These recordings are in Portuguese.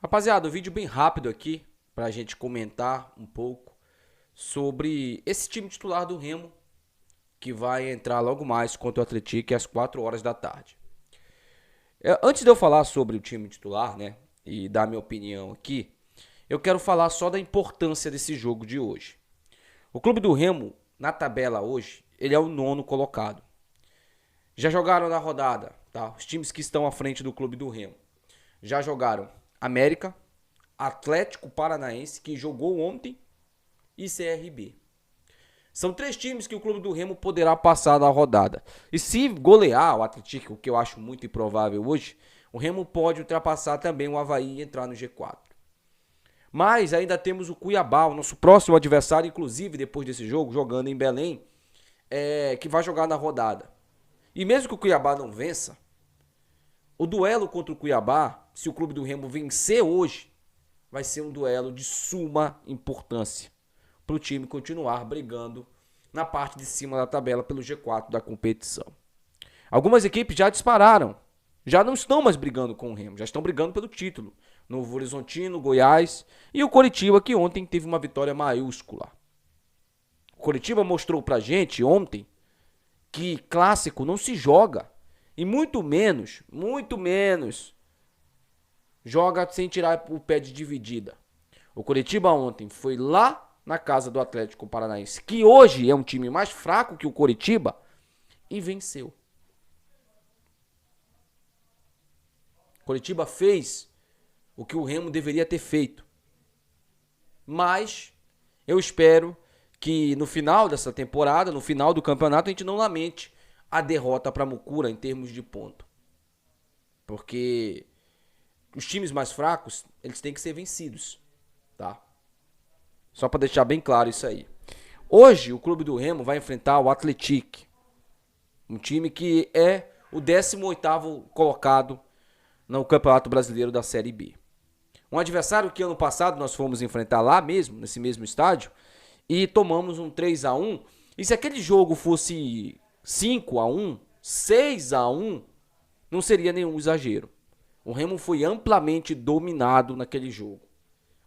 Rapaziada, um vídeo bem rápido aqui pra gente comentar um pouco sobre esse time titular do Remo que vai entrar logo mais contra o Atlético às 4 horas da tarde. Antes de eu falar sobre o time titular, né, e dar minha opinião aqui, eu quero falar só da importância desse jogo de hoje. O clube do Remo, na tabela hoje, ele é o nono colocado. Já jogaram na rodada, tá? Os times que estão à frente do clube do Remo. Já jogaram América, Atlético Paranaense, que jogou ontem, e CRB. São 3 times que o clube do Remo poderá passar da rodada. E se golear o Atlético, o que eu acho muito improvável hoje, o Remo pode ultrapassar também o Avaí e entrar no G4. Mas ainda temos o Cuiabá, o nosso próximo adversário, inclusive depois desse jogo, jogando em Belém, que vai jogar na rodada. E mesmo que o Cuiabá não vença, o duelo contra o Cuiabá, se o clube do Remo vencer hoje, vai ser um duelo de suma importância para o time continuar brigando na parte de cima da tabela pelo G4 da competição. Algumas equipes já dispararam, já não estão mais brigando com o Remo, já estão brigando pelo título. Novo Horizontino, Goiás e o Coritiba, que ontem teve uma vitória maiúscula. O Coritiba mostrou pra gente ontem que clássico não se joga. E muito menos, joga sem tirar o pé de dividida. O Coritiba ontem foi lá na casa do Atlético Paranaense, que hoje é um time mais fraco que o Coritiba, e venceu. O Coritiba fez o que o Remo deveria ter feito. Mas eu espero que no final dessa temporada, no final do campeonato, a gente não lamente a derrota para a Mucura em termos de ponto. Porque os times mais fracos, eles têm que ser vencidos, tá? Só para deixar bem claro isso aí. Hoje, o clube do Remo vai enfrentar o Atlético, um time que é o 18º colocado no Campeonato Brasileiro da Série B. Um adversário que ano passado nós fomos enfrentar lá mesmo, nesse mesmo estádio, e tomamos um 3-1. E se aquele jogo fosse 5-1, 6-1, não seria nenhum exagero. O Remo foi amplamente dominado naquele jogo.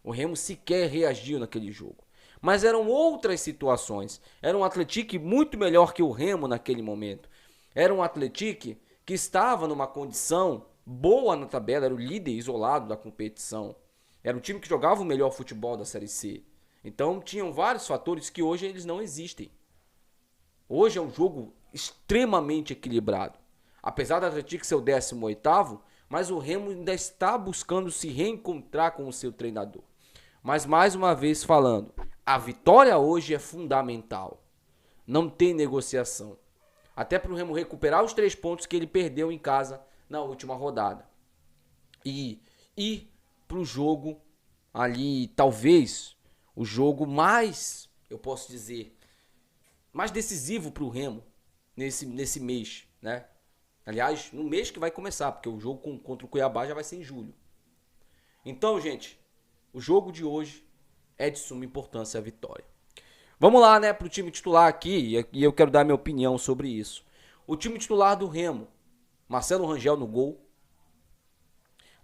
O Remo sequer reagiu naquele jogo. Mas eram outras situações. Era um Atlético muito melhor que o Remo naquele momento. Era um Atlético que estava numa condição boa na tabela, era o líder isolado da competição. Era o time que jogava o melhor futebol da Série C. Então tinham vários fatores que hoje eles não existem. Hoje é um jogo extremamente equilibrado. Apesar do Atlético ser o 18º, mas o Remo ainda está buscando se reencontrar com o seu treinador. Mas mais uma vez falando, a vitória hoje é fundamental. Não tem negociação. Até para o Remo recuperar os 3 pontos que ele perdeu em casa na última rodada. E ir para o jogo ali, talvez, o jogo mais, eu posso dizer, mais decisivo para o Remo nesse mês, né? Aliás, no mês que vai começar, porque o jogo contra o Cuiabá já vai ser em julho. Então, gente, o jogo de hoje é de suma importância a vitória. Vamos lá, né, pro time titular aqui, e eu quero dar minha opinião sobre isso. O time titular do Remo: Marcelo Rangel no gol.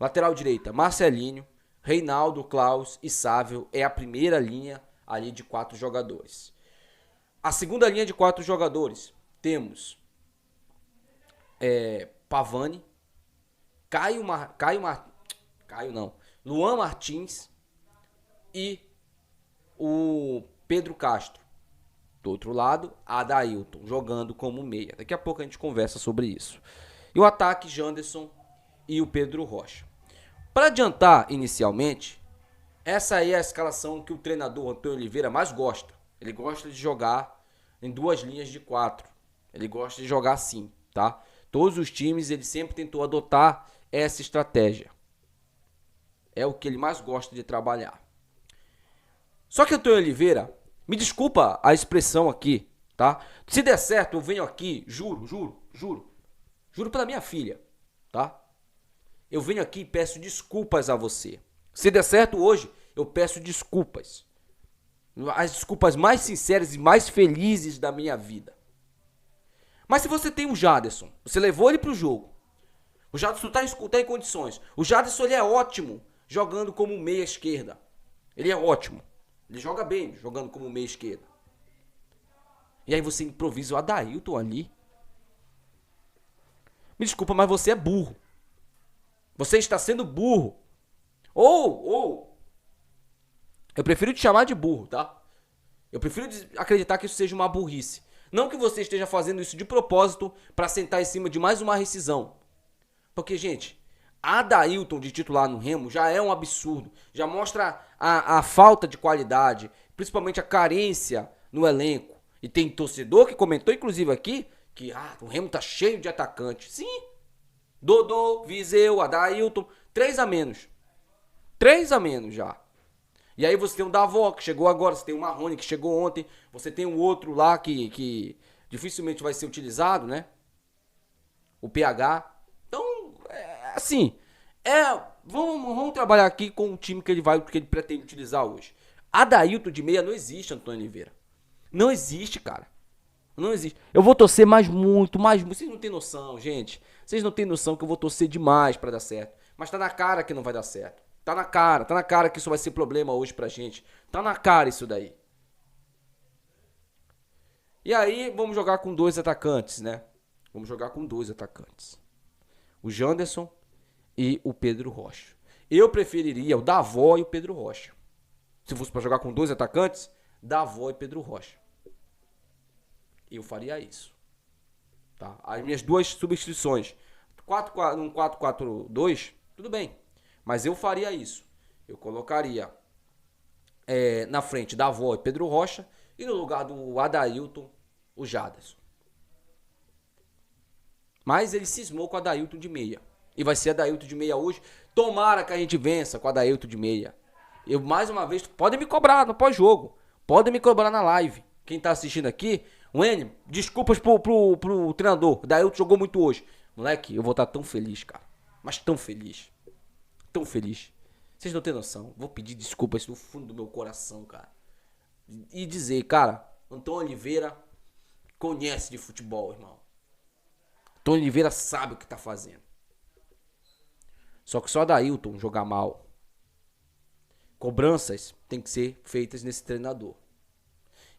Lateral direita, Marcelinho, Reinaldo, Klaus e Sávio é a primeira linha ali de 4 jogadores. A segunda linha de 4 jogadores, temos Pavani, Luan Martins e o Pedro Castro. Do outro lado, Adailton, jogando como meia. Daqui a pouco a gente conversa sobre isso. E o ataque, Janderson e o Pedro Rocha. Para adiantar inicialmente, essa aí é a escalação que o treinador Antônio Oliveira mais gosta. Ele gosta de jogar em 2 linhas de 4. Ele gosta de jogar assim, tá? Todos os times ele sempre tentou adotar essa estratégia. É o que ele mais gosta de trabalhar. Só que o Antônio Oliveira, me desculpa a expressão aqui, tá? Se der certo, eu venho aqui, juro pela minha filha, tá? Eu venho aqui e peço desculpas a você. Se der certo hoje, eu peço desculpas. As desculpas mais sinceras e mais felizes da minha vida. Mas se você tem o Jadson, você levou ele pro jogo. O Jadson tá em condições. O Jadson ele é ótimo jogando como meia esquerda. Ele é ótimo. Ele joga bem jogando como meia esquerda. E aí você improvisa o Adailton ali. Me desculpa, mas você é burro. Você está sendo burro. Eu prefiro te chamar de burro, tá? Eu prefiro acreditar que isso seja uma burrice. Não que você esteja fazendo isso de propósito para sentar em cima de mais uma rescisão. Porque, gente, Adailton de titular no Remo já é um absurdo. Já mostra a falta de qualidade, principalmente a carência no elenco. E tem torcedor que comentou, inclusive aqui, que o Remo tá cheio de atacantes. Sim. Dodô, Viseu, Adailton, 3 a menos. 3 a menos já. E aí você tem o Davó, que chegou agora, você tem o Marrone, que chegou ontem, você tem o outro lá que dificilmente vai ser utilizado, né? O PH. Então, vamos trabalhar aqui com o time que ele pretende utilizar hoje. Adailton de meia não existe, Antônio Oliveira. Não existe, cara. Não existe. Eu vou torcer muito. Vocês não têm noção, gente. Vocês não têm noção que eu vou torcer demais pra dar certo. Mas tá na cara que não vai dar certo. Tá na cara que isso vai ser problema hoje pra gente. Tá na cara isso daí. E aí, vamos jogar com 2 atacantes, né? Vamos jogar com 2 atacantes. O Janderson e o Pedro Rocha. Eu preferiria o Davó e o Pedro Rocha. Se fosse pra jogar com 2 atacantes, Davó e Pedro Rocha. Eu faria isso. Tá? As minhas 2 substituições. Um 4-4-2, tudo bem. Mas eu faria isso. Eu colocaria na frente Davó e Pedro Rocha. E no lugar do Adailton, o Jaderson. Mas ele cismou com o Adailton de meia. E vai ser Adailton de meia hoje. Tomara que a gente vença com o Adailton de meia. Eu, mais uma vez, podem me cobrar no pós-jogo. Podem me cobrar na live. Quem tá assistindo aqui, Wênio, desculpas pro treinador. O Adailton jogou muito hoje. Moleque, eu vou estar tão feliz, cara. Mas tão feliz. Tão feliz. Vocês não têm noção. Vou pedir desculpas no fundo do meu coração, cara. E dizer, cara, Antônio Oliveira conhece de futebol, irmão. Antônio Oliveira sabe o que tá fazendo. Só que só Adailton jogar mal. Cobranças tem que ser feitas nesse treinador.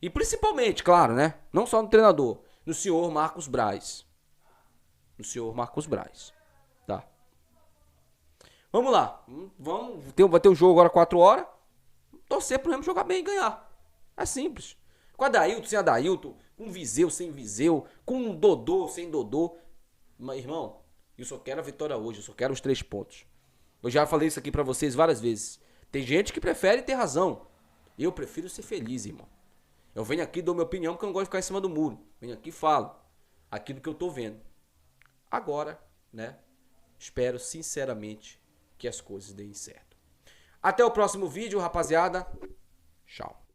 E principalmente, claro, né? Não só no treinador. No senhor Marcos Braz. No senhor Marcos Braz. Tá. Vamos lá. Vai ter o jogo agora 4 horas. Torcer pro Remo jogar bem e ganhar. É simples. Com Adailton, sem Adailton. Com Viseu, sem Viseu. Com Dodô, sem Dodô. Mas, irmão, eu só quero a vitória hoje. Eu só quero os 3 pontos. Eu já falei isso aqui pra vocês várias vezes. Tem gente que prefere ter razão. Eu prefiro ser feliz, irmão. Eu venho aqui, dou minha opinião, porque eu não gosto de ficar em cima do muro. Venho aqui e falo aquilo que eu tô vendo. Agora, né? Espero sinceramente que as coisas deem certo. Até o próximo vídeo, rapaziada. Tchau.